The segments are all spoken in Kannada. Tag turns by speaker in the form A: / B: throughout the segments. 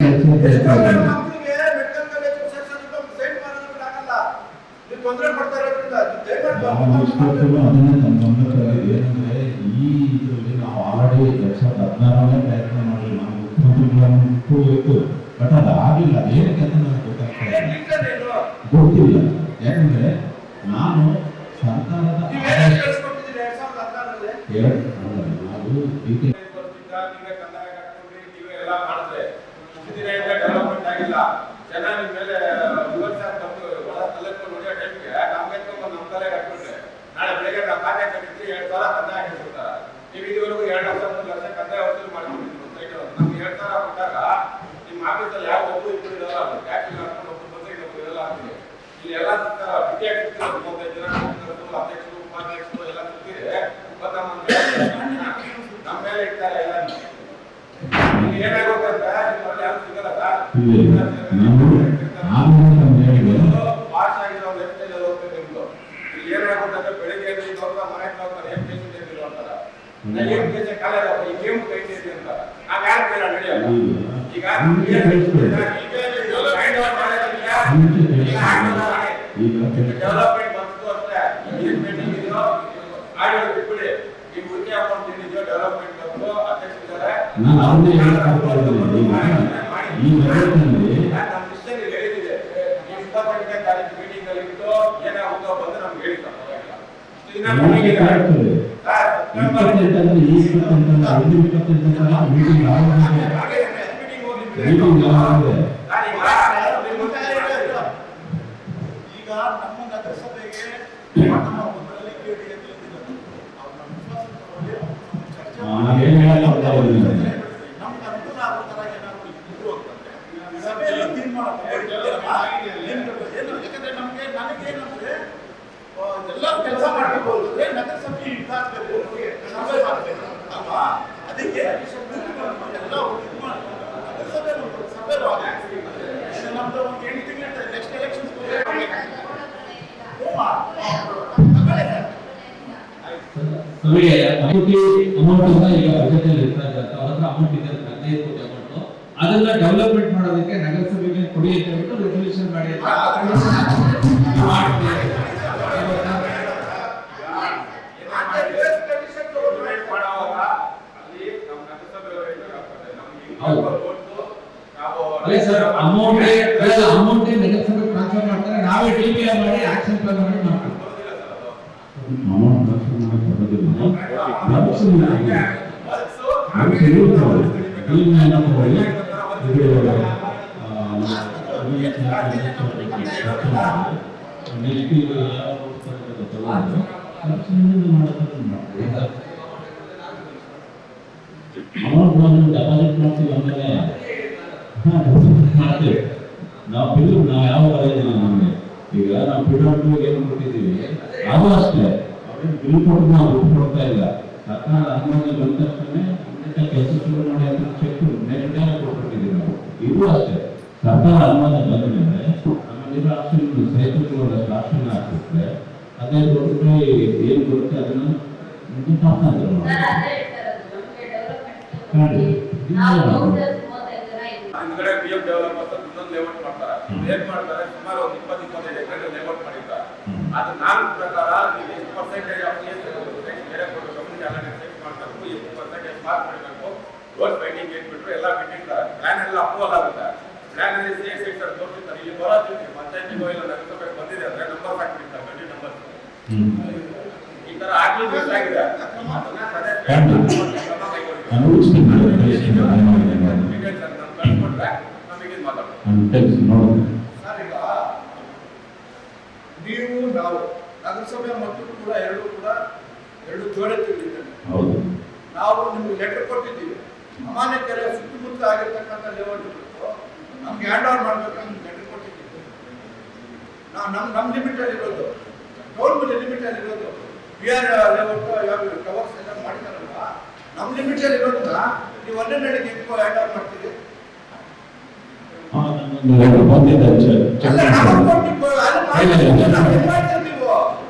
A: ಈ ಇದರಲ್ಲಿ ನಾವು ಆಲ್ರೆಡಿ 2016 ಪ್ರಯತ್ನ ಮಾಡಿ ನಾವು ಮುಖ್ಯಮಂತ್ರಿಗಳನ್ನು ಇತ್ತು, ಬಟ್ ಅದು ಆಗಿಲ್ಲ. ಅದೇನಕ್ಕೆ ಅಂತ ನನಗೆ ಗೊತ್ತಿಲ್ಲ. ಯಾಕಂದ್ರೆ ನಾನು ಸರ್ಕಾರದ
B: ನಾಳೆ ಬೆಳಗ್ಗೆ ನಾವು ಖಾತೆ ಕಟ್ಟಿದ್ರಿ 2,000 ಕಂದಾಯ ಕೊಡ್ತಾರೆ. ನೀವು ಇದುವರೆಗೂ 2 ಲಕ್ಷ 3 ಲಕ್ಷ ಕಂದಾಯ ವಸೂಲಿ ಮಾಡ್ಕೊಂಡಿದ್ದೀವಿ. ನಮ್ಗೆ 2,000 ಕೊಟ್ಟಾಗ ನಿಮ್ಮ ಆಫೀಸಲ್ಲಿ ಯಾವ ಒಬ್ಬರು ಇಬ್ಬರು ಇರಲ್ಲ, ಟ್ಯಾಕ್ಸ್ ಹಾಕೊಂಡು ಒಬ್ಬರು ಬಂದ್ರೆ ಇನ್ನೊಬ್ರು ಇರಲ್ಲ ಆಗ್ತದೆ. ಇಲ್ಲಿ ಎಲ್ಲ ಬಿಟ್ಟಿಯಾಗಿ 35 ಜನ ಅಧ್ಯಕ್ಷರು ಉಪಾಧ್ಯಕ್ಷರು ಎಲ್ಲ ಸಿಕ್ಕಿದ್ರೆ ನಮ್ಮ ಮೇಲೆ ಇರ್ತಾರೆ. ಎಲ್ಲ ಏನಾಗುತ್ತೆ ಅಂದ್ರೆ ನಿಮ್ಮಲ್ಲಿ ಯಾರು ಸಿಗಲ್ಲ ಸರ್. ಪಾಸ್ ಆಗಿರೋ ಲೆಫ್ಟಲ್ಲಿ ಹೋಗ್ಬೇಕು ನಿಮ್ದು. ಏನಾಗುತ್ತೆ ಬೆಳಿಗ್ಗೆ ಮನೆ ಹೋಗ್ತಾರೆ ಏನ್ ಕೇಸ್ ಇದೆ ಅಂತಾರ, ಏನ್ ಕೇಸ್ ಕಾಲ ಈ ಗೇಮ್ ಕೈ ಇದೆ ಅಂತ ನಾವ್ ಯಾರು ಬೇಡ ನಡೆಯಲ್ಲ. ಈಗ ಡೆವಲಪ್ಮೆಂಟ್ ಬಂತು ಅಷ್ಟೇ. ಏನ್ ಪೆಂಡಿಂಗ್ ಇದೆಯೋ ಆಡಿಯೋ ಬಿಟ್ಬಿಡಿ. ಈ ಮುಖ್ಯ ಅಕೌಂಟ್ ಏನಿದೆಯೋ ಡೆವಲಪ್ಮೆಂಟ್ ಬಂತು ಅಧ್ಯಕ್ಷರಿದ್ದಾರೆ. ನಮ್ಮ ಮಿಷನ್ ಹೇಳಿದೆ ಈ 28ನೇ ತಾರೀಕು ಮೀಟಿಂಗ್ ಅಲ್ಲಿ ಇಟ್ಟು ಏನಾಗುತ್ತೋ ಬಂದು ನಮ್ಗೆ ಹೇಳಿ ಈಗ ನಮ್ಮ ನಗರಸಭೆಗೆ ನಮ್ಮ ಒಬ್ಬರಲ್ಲಿ ನಮ್ಗೆ ಅನುಕೂಲ ಆಗೋ ತರ ಏನಾದ್ರು ಇದ್ರು ಅಂತಂದ್ರೆ ಸಭೆಯಲ್ಲಿ ತೀರ್ಮಾನ ಯಾಕಂದ್ರೆ ನನಗೇನಂದ್ರೆ ಎಲ್ಲರೂ ಕೆಲಸ ಮಾಡಬೇಕು ಅಂದ್ರೆ ನಗರಸಭೆ ಇದಾಗಬೇಕು, ಸಭೆ ಮಾಡಬೇಕು ಅಲ್ವಾ? ಅದಕ್ಕೆ ಎಲ್ಲ ನಗರಸಭೆ ಸಭೆ ನಮ್ದು 8 ತಿಂಗಳ ನೆಕ್ಸ್ಟ್ ಎಲೆಕ್ಷನ್
C: ಅದನ್ನ ಡೆವಲಪ್ಮೆಂಟ್ ಮಾಡೋದಕ್ಕೆ ನಗರಸಭೆಗೆ ಕೊಡಿ ಅಂತ ಹೇಳ್ಬಿಟ್ಟು ರೆಸಲ್ಯೂಷನ್ ಮಾಡಿ ಅದೇ ಸರ್ ಅಮೌಂಟ್ ನಗರಸಭೆ ಟ್ರಾನ್ಸ್ಫರ್ ಮಾಡ್ತಾರೆ, ನಾವೇ ಡಿಪಿಆರ್ ಮಾಡಿ ಆಕ್ಷನ್ ಪ್ಲಾನ್ ಮಾಡಿ ಮಾಡ್ತೀವಿ.
A: ಡೆಪಾಸಿಟ್ ಮಾಡ್ತೀವಿ ಆಮೇಲೆ ಮಾಡ್ತೀವಿ ನಾವು ಬಿಲ್ ನಾವು ಯಾವ ನಮಗೆ ಈಗ ನಾವು ಪಿಡಬ್ಲ್ಯೂ ಏನು ಕೊಟ್ಟಿದ್ದೀವಿ ಅದು ಅಷ್ಟೇ. ಅವ್ರಿಗೆ ಬಿಲ್ ಕೊಟ್ಟು ನಾವು ದುಡ್ಡು ಕೊಡ್ತಾ ಇಲ್ಲ. ಸರ್ಕಾರ ಅನುಮೋದನೆ ಬಂದ ತಕ್ಷಣ ಕೆಲಸ ಶುರು ಮಾಡಿ ಅಂತ ಚೆಕ್ ನೆಕ್ಸ್ಟ್ ಡೇ ಕೊಟ್ಬಿಟ್ಟಿದ್ದೀವಿ ನಾವು. ಇದು ಅಷ್ಟೇ, ಸರ್ಕಾರ ಅನುಮೋದನೆ ಬಂದ ಮೇಲೆ ನಮ್ಮಲ್ಲಿರೋ ಆಪ್ಷನ್ ಸೈಕಲ್ಗಳ ಆಪ್ಷನ್ ಹಾಕಿದ್ರೆ 15 ಕೋಟಿ ರೂಪಾಯಿ ಏನು ಕೊಡುತ್ತೆ ಅದನ್ನು ಮುಂದೆ ತಾಪ್ತಾರೆ
B: ಹಿಂದ್ಗಡೆ ಬಿಎಂ ಡೆವಲಪರ್ಸ್ ಇನ್ನೊಂದು ಲೇಔಟ್ ಮಾಡ್ತಾರೆ. ಏನ್ ಮಾಡ್ತಾರೆ, ಸುಮಾರು 20-25 ಎಕರೆ ಲೇಔಟ್ ಮಾಡಿದ್ದಾರೆ. ಅದು ನಾನು ಪ್ರಕಾರ ನೀವು ಎಷ್ಟು ಪರ್ಸೆಂಟೇಜ್ ಆಫ್ ಬೇರೆ ಕೊಟ್ಟು ಕಮ್ಯುನಿಟಿ ಅಲೈನ್ಸ್ ಚೆಕ್ ಮಾಡಬೇಕು, ಎಷ್ಟು ಪರ್ಸೆಂಟೇಜ್ ಪಾಸ್ ಮಾಡಬೇಕು, ರೋಡ್ ಫೈಟಿಂಗ್ ಏನ್ಬಿಟ್ರು ಎಲ್ಲ ಬಿಟ್ಟಿರ್ತಾರೆ. ಪ್ಲಾನ್ ಎಲ್ಲ ಅಪ್ರೂವಲ್ ಆಗುತ್ತೆ. ಪ್ಲಾನ್ ಅಲ್ಲಿ CX ಸೆಕ್ಟರ್ ತೋರಿಸ್ತಾರೆ. ಇಲ್ಲಿ ಬರೋದಿಲ್ಲ ಪಂಚಾಯತಿಗೋ ಇಲ್ಲ ನಗರಸಭೆಗೆ ಬಂದಿದೆ ಅಂದ್ರೆ ನಂಬರ್ ಹಾಕ್ಬಿಡ್ತಾರೆ, 20 ನಂಬರ್. ಈ ತರ ಆಗ್ಲಿ ಬೇಕಾಗಿದೆ. ನೀವು ನಾವು ನಗರಸಭೆ ಮತ್ತು ಕೂಡ ಎರಡು ಜೋಡತಿಗಳಿವೆ. ನಾವು ನಿಮ್ಗೆ ಲೆಟರ್ ಕೊಟ್ಟಿದ್ದೀವಿ. ಅಮಾನ್ಯ ಕೆರೆ ಸುತ್ತಮುತ್ತ ಆಗಿರ್ತಕ್ಕಂಥ ಲೇಔಟ್ ನಮ್ಗೆ ಹ್ಯಾಂಡ್ ಓವರ್ ಮಾಡ್ಬೇಕಂತ ಲೆಟರ್ ಕೊಟ್ಟಿದ್ದೀವಿ. ನಮ್ಮ ಲಿಮಿಟ್ ಅಲ್ಲಿ ಇರೋದು, ಗೌರ್ಮೆಂಟ್ ಲಿಮಿಟ್ ಅಲ್ಲಿ ಇರೋದು. BR ಲೇಔಟ್ ಯಾವ ಕವರ್ಸ್ ಎಲ್ಲ ಮಾಡಿದಾರಲ್ವಾ, ನಮ್ಮ ಲಿಮಿಟ್ ಅಲ್ಲಿ ಇರೋದನ್ನ ನೀವು 1 ನಡೆಗೆ ಹ್ಯಾಂಡ್ ಓವರ್ ಮಾಡ್ತೀವಿ.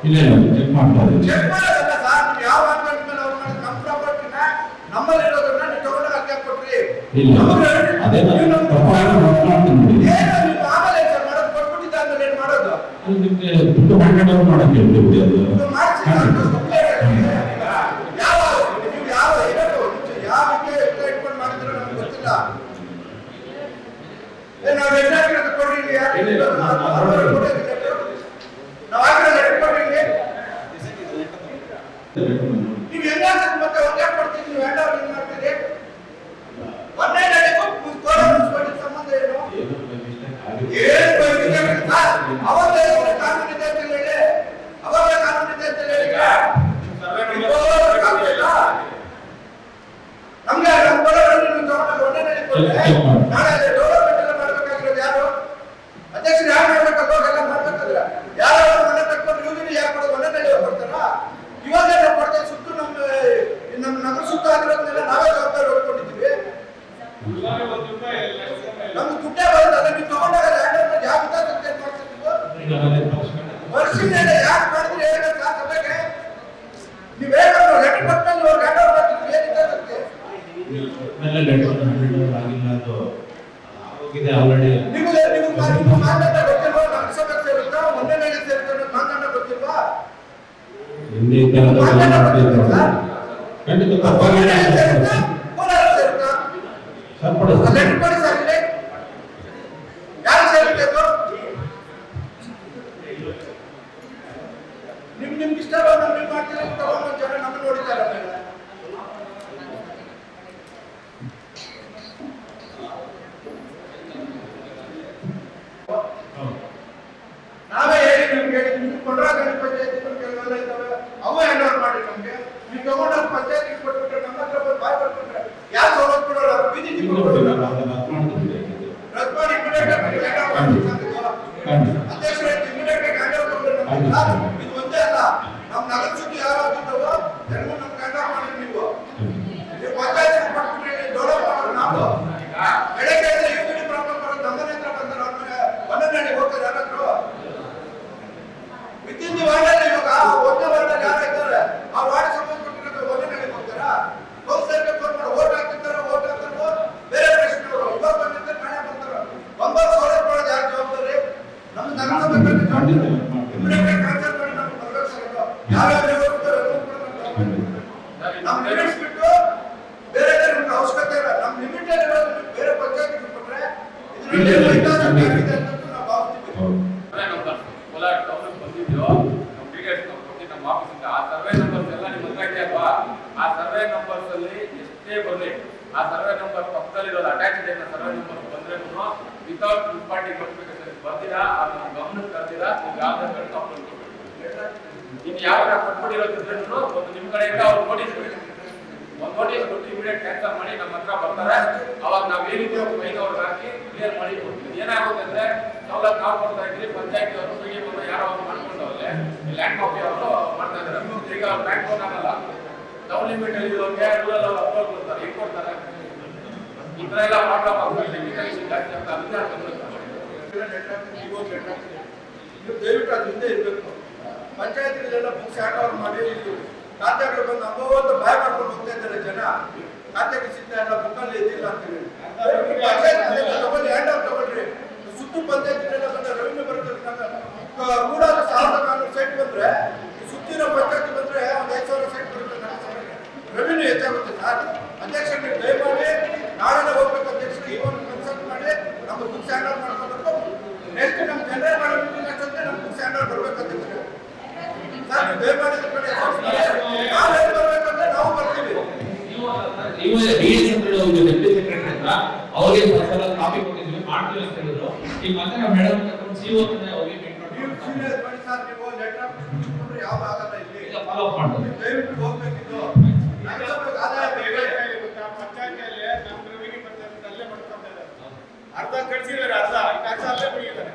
A: ಇಲ್ಲ ದುಡ್ಡು ಹ್ಯಾಂಡ್ ಓವರ್ ಮಾಡಕ್ಕೆ ಹೇಳ್ತೀವಿ ಅದು
B: ಇದು ಮಾಡಿಸಿ ನಾನು ಕಂಪ್ಲೇಂಟ್ ಹಾಕಿದ್ದೀನಿ. ಯಾವ ನೀವು ಯಾವ ಇರೋದು ಯಾವ ರೀತಿ ಇಟ್ಕೊಂಡು ಮಾಡ್ತೀರೋ ನಮ್ಗೆ ಗೊತ್ತಿಲ್ಲ. ನಾವು ಲೆಟರ್ ಕೊಡ್ರಿ ಇಲ್ಲಿ ಯಾರು ನಾವು ಆಗಿರೋ ಲೆಟರ್ ಕೊಡ್ರಿ ಇಲ್ಲಿ ನೀವು ಹೆಂಗಾದ್ರೆ ಮತ್ತೆ ಒಂದೇ ಕೊಡ್ತೀವಿ ನೀವು ಹೆಂಡ ಏನ್ ಮಾಡ್ತೀರಿ ಒಂದೇ ನಡೆಗೂ ಕೋಲಾರ ಸಂಬಂಧ ಏನು ಅವರೇ ಕಾನೂನು ಇದೆ ಅಂತ ಹೇಳಿ ಅವರೇ ಕಾನೂನು ಇದೆ ಅಂತ ಹೇಳಿ ನಮ್ಗೆ ನಮ್ಮ ಕೋಲಾರಲ್ಲಿ ನೀವು ತಗೊಂಡು ಒಂದೇ ನಡೆ ಕೊಟ್ಟರೆ ನಾಳೆ ಡೆವಲಪ್ಮೆಂಟ್ ಎಲ್ಲ ಮಾಡ್ಬೇಕಾಗಿರೋದು ಯಾರು ಅಧ್ಯಕ್ಷರು ಯಾರು ಮಾಡ್ಬೇಕಲ್ಲ ಎಲ್ಲ ಮಾಡ್ಬೇಕಾದ್ರೆ ಯಾರು ಮನೆ ತಕ್ಕೊಂಡು ಇವ್ರಿಗೆ ಯಾರು ಕೊಡೋದು ಒಂದೇ ನಡೆ ಕೊಡ್ತಾರ ಇವಾಗ ನಾವು ಕೊಡ್ತೇವೆ ಸುತ್ತು ನಮ್ಮ ನಗರ ಸುತ್ತ ಆಗಿರೋದನ್ನೆಲ್ಲ ನಾವೇ ಜವಾಬ್ದಾರಿ ಹೊಡ್ಕೊಂಡಿದ್ದೀವಿ ನಮ್ಗೆ ದುಡ್ಡೇ ಬರೋದಲ್ಲ ನೀವು ತಗೊಂಡಾಗ ಯಾವ ಮಾಡ್ತೀವಿ ವರ್ಷದಿಂದ ಯಾಕೆ ಮಾಡಿದ್ರೆ ಹೇಳ್ಬೇಕು ಆ ಸಭೆಗೆ ನೀವು ಹೇಳೋದು ಲೆಟರ್ ಕೊಟ್ಟಲ್ಲಿ ಅವ್ರು ಗಂಡ ಮಾಡ್ತೀವಿ ಏನಿದೆ ನೀವು ಮಾತಾಡ ಗೊತ್ತಿಲ್ವಾ ನಗರಸಭೆ ಸೇರುತ್ತಾ ಒಂದೇ ನಡೆ ಸೇರುತ್ತಾ ಮಾತಾಡ ಗೊತ್ತಿಲ್ವಾ ಯಾರು ಸೇರಬೇಕು ನಿಮ್ಗೆ ಇಷ್ಟ ನೀವು ಮಾಡ್ತೀರ ತಗೊಂಡು ಜನ ನಮ್ಮನ್ನು ನೋಡಿದ್ದಾರೆ ನಾವೇ ಹೇಳಿ ನಿಮ್ಗೆ ಕೊಂಡ್ರ ಗಣಿ ಪಂಚಾಯತಿ ಕೆಲವೆಲ್ಲ ಇದ್ದಾವೆ ಅವೇ ಹ್ಯಾಂಡ್ ಮಾಡಿ ನಮ್ಗೆ ನೀವು ತಗೊಂಡು ಪಂಚಾಯತಿ ಕೊಟ್ಬಿಟ್ರೆ ನಮ್ಮ ಹತ್ರ ಬಂದು ಬಾಯ್ ಬರ್ಬಿಟ್ರೆ ಯಾರು ಸೌಲಭ್ಯ ಕೊಡೋಲ್ಲ ಬೀದಿ ರದ್ದು ಮಾಡಿ ಅಧ್ಯಕ್ಷರೇ ಇಮಿಡಿಯೇಟ್ ಹ್ಯಾಂಡ್ ಓವರ್ ಕೊಡ್ರಿ ಇದು ಒಂದೇ ಅಲ್ಲ ನಮ್ಮ ನಗರ ಸುದ್ದಿ ಯಾರಾಗಿದ್ದಾವೋ ಎಲ್ಲರೂ ನಮ್ಗೆ ಹ್ಯಾಂಡ್ ಓವರ್ ಮಾಡಿ ನೀವು ಪಂಚಾಯತಿ ಕೊಟ್ಬಿಟ್ರೆ ಡೆವಲಪ್ ಮಾಡೋದು ನಾವು ಬೆಳಗ್ಗೆ ಯುವಕರಿ ಪ್ರಾಬ್ಲಮ್ ಬರೋದು ನಮ್ಮನೆ ಹತ್ರ ಬಂದ್ರೆ ಅವ್ರ ಒಂದೇ ನಡೆ ಹೋಗ್ತಾರೆ ಯಾರಾದ್ರು ವಿತಿನ್ ದಿ ವಾರ್ಡ್ ಇವಾಗ ಒಂದೇ ವಾರ್ಡ್ ಯಾರು ಇದ್ದಾರೆ ಆ ವಾರ್ಡ್ ಸಂಬಂಧಪಟ್ಟಿರೋ ಒಂದೇ ನಡೆ ಹೋಗ್ತಾರಾ ಕೌನ್ಸಿಲರ್ಗೆ ಫೋನ್ ಮಾಡಿ ಓಟ್ ಹಾಕ್ತಿರ್ತಾರೋ ಓಟ್ ಹಾಕ್ತಾರೋ ಬೇರೆ ಪ್ರಶ್ನೆಗಳು ಇವಾಗ ಬಂದಿದ್ರೆ ನಾಳೆ ಬರ್ತಾರೋ ಒಂಬತ್ತು ಸೌಲಭ್ಯ ಮಾಡೋದು ಯಾರು ಜವಾಬ್ದಾರಿ ನಮ್ಮ ನಗರಸಭೆ ಇಮಿಡಿಯೇಟ್ ಕ್ಯಾನ್ಸಲ್ ಮಾಡಿ ನಮ್ಗೆ ಬರ್ಬೇಕು ಸರ್ ಯಾವ್ಯಾವ ಹೋಗ್ತಾರೆ ನಮ್ಮ ಲಿಮಿಟ್ಸ್ ಬಿಟ್ಟು ಬೇರೆ ನಮ್ಗೆ ಅವಶ್ಯಕತೆ ಇಲ್ಲ ನಮ್ಮ ಲಿಮಿಟ್ ಬೇರೆ ಪಂಚಾಯತ್ ಕೊಟ್ರೆ ಇದರಲ್ಲಿ ನಾವು ಭಾವಿಸ್ತೀವಿ
D: ಕೋಲಾರ ಟೌನ್ ಬಂದಿದ್ಯೋ ನಮ್ಮ ಬ್ರಿಗೇಡ್ ಕೊಟ್ಟು ನಮ್ಮ ಆಫೀಸಿಂದ ಆ ಸರ್ವೆ ನಂಬರ್ಸ್ ಎಲ್ಲ ನಿಮ್ಮ ಹತ್ರ ಇದೆಯಲ್ವಾ ಆ ಸರ್ವೆ ನಂಬರ್ಸ್ ಅಲ್ಲಿ ಎಷ್ಟೇ ಬರಲಿ ಆ ಸರ್ವೆ ನಂಬರ್ ಪಕ್ಕದಲ್ಲಿರೋದು ಅಟ್ಯಾಚ್ ಇದೆ ಸರ್ವೆ ನಂಬರ್ ಬಂದ್ರೂ ವಿತೌಟ್ ಮುನ್ಸಿಪಾಲಿಟಿ ನೋಟಿಫಿಕೇಶನ್ ಬರ್ತೀರಾ ಅದು ನಮ್ಮ ಗಮನಕ್ಕೆ ತರ್ತೀರಾ ನೀವು ಯಾವ್ದಾದ್ರು ಕಡೆ ಕಂಪ್ಲೇಂಟ್ ಕೊಡ್ಬೇಕು ಇನ್ನು ಯಾವ ಕೊಟ್ಬಿಟ್ಟಿರೋದ್ರೂ ಒಂದು ನಿಮ್ಮ ಕಡೆಯಿಂದ ಅವ್ರು ನೋಟಿಸ್ ಒಂದು ನೋಟಿಸ್ ಕೊಟ್ಟು ಇಮಿಡಿಯೇಟ್ ಕ್ಯಾನ್ಸಲ್ ಮಾಡಿ ನಮ್ಮ ಹತ್ರ ಬರ್ತಾರೆ ಅವಾಗ ನಾವು ಏನಿದೆಯೋ ಫೈನ್ ಅವ್ರಿಗೆ ಹಾಕಿ ಕ್ಲಿಯರ್ ಮಾಡಿ ಕೊಡ್ತೀವಿ ಏನಾಗುತ್ತೆ ಅಂದ್ರೆ ಸವಲತ್ತು ನಾವು ಕೊಡ್ತಾ ಇದ್ರಿ ಪಂಚಾಯತಿ ಅವರು ಫ್ರೀಗೆ ಬಂದು ಯಾರೋ ಅವ್ರು ಮಾಡ್ಕೊಂಡವ್ರೆ ಲ್ಯಾಂಡ್ ಕಾಪಿ ಅವರು ಮಾಡ್ತಾ ಇದ್ದಾರೆ ಈಗ ಅವ್ರು ಬ್ಯಾಂಕ್ ಲೋನ್ ಆಗಲ್ಲ ಟೌನ್ ಲಿಮಿಟ್ ಅಲ್ಲಿ ಇರೋರಿಗೆ ರೂರಲ್ ಅವರು ಅಪ್ರೋಲ್ ಕೊಡ್ತಾರೆ ಹೆಂಗ್ ಕೊಡ್ತಾರೆ ಈ ತರ ಎಲ್ಲ ಪ್ರಾಬ್ಲಮ್ ಆಗುತ್ತೆ ಟೆಕ್ನಿಕಲ್ ಇಶ್ಯೂ ಜಾಸ್ತಿ ಆಗ್ತಾ
B: ದಯವಿಟ್ಟು ಅದು ಹಿಂದೆ ಇರಬೇಕು ಪಂಚಾಯತಿಗಳೆಲ್ಲ ಬುಕ್ಸ್ ಹ್ಯಾಂಡ್ ಓವರ್ ಮಾಡಿ ಖಾತೆಗಳು ಬಂದು ಅಬ್ಬವತ್ತು ಬಾಯ್ ಮಾಡ್ಕೊಂಡು ಹೋಗ್ತಾ ಇದ್ದಾರೆ ಜನ ಖಾತೆಗೆ ಸಿದ್ಧ ಎಲ್ಲ ಬುಕ್ಕಲ್ಲಿ ಇದ್ದಿಲ್ಲ ಅಂತ ಹೇಳಿ ತಗೊಳ್ಳಿ ಹ್ಯಾಂಡ್ ಓವರ್ ತಗೊಳ್ರಿ ಸುತ್ತು ಪಂಚಾಯತಿಗಳೆಲ್ಲ ಬಂದ್ರೆ ರೆವಿನ್ಯೂ ಬರುತ್ತೆ ಕೂಡ 1400 ಸೈಟ್ ಬಂದ್ರೆ ಸುತ್ತಿನ ಪಂಚಾಯತಿ ಬಂದ್ರೆ ಒಂದು 5000 ಸೈಟ್ ಬರುತ್ತೆ ರೆವಿನ್ಯೂ ಹೆಚ್ಚಾಗುತ್ತೆ ಸರ್ ಅಧ್ಯಕ್ಷರು ನೀವು ದಯಮಾಡಿ ನಾಳೆ ಹೋಗ್ಬೇಕು ಅಧ್ಯಕ್ಷರು ಈ ಒಂದು ಕನ್ಸಲ್ಟ್ ಮಾಡಿ ನಮ್ಮ ಬುಕ್ಸ್ ಹ್ಯಾಂಡ್ ಓವರ್ ಮಾಡ್ಕೋಬೇಕು ನೆಕ್ಸ್ಟ್ ನಮ್ಮ ಜನರಲ್ ಮಾಡಬೇಕು ಅನ್ಸುತ್ತೆ ನಮ್ಮ ಬುಕ್ಸ್ ಹ್ಯಾಂಡ್ ಓವರ್ ಬರ್ಬೇಕು ಅಧ್ಯಕ್ಷರು ಸರ್ ನೀವು ದಯಮಾಡಿ ನಾಳೆ ಬರ್ಬೇಕಂದ್ರೆ ನಾವು ಬರ್ತೀವಿ
C: ನೀವು ಡಿಎಸ್ ಒಂದು ಡೆಪ್ಯೂಟಿ ಸೆಕ್ರೆಟರಿ ಹತ್ರ ಅವ್ರಿಗೆ ಸಲ ಕಾಪಿ ಕೊಟ್ಟಿದ್ವಿ ಮಾಡ್ತೀವಿ ಅಂತ ಹೇಳಿದ್ರು ಈಗ ಮತ್ತೆ ನಾವು ಮೇಡಮ್ ಕರ್ಕೊಂಡು ಸಿಒ ಹತ್ರ ಹೋಗಿ ಮೀಟ್ ಮಾಡಿ
B: ನೀವು ಸೀನಿಯರ್ ಬನ್ನಿ ಸರ್ ನೀವು ಲೆಟರ್ ಕೊಟ್ಟರೆ ಯಾವ ಆಗಲ್ಲ ಇಲ್ಲಿ
C: ಈಗ ಫಾಲೋ ಅಪ್ ಮಾಡ್ತೀವಿ
B: ದಯವಿಟ್ಟು ಹೋಗ್ಬೇಕಿತ್ತು ನಗರಸಭೆಗೆ ಆದಾಯ
E: ಪಂಚಾಯತಿಯಲ್ಲಿ ನಮ್ಮ ರೆವಿನ್ಯೂ ಪಂಚಾಯತ್ ಅಲ್ಲೇ ಮಾಡ್ಕೊಂತಾರೆ ಅರ್ಧ ಕಳಿಸಿದ್ದಾರೆ ಅರ್ಧ ಈ ಕಾಸು ಅಲ್ಲೇ ಬಿಡಿದ್ದಾರೆ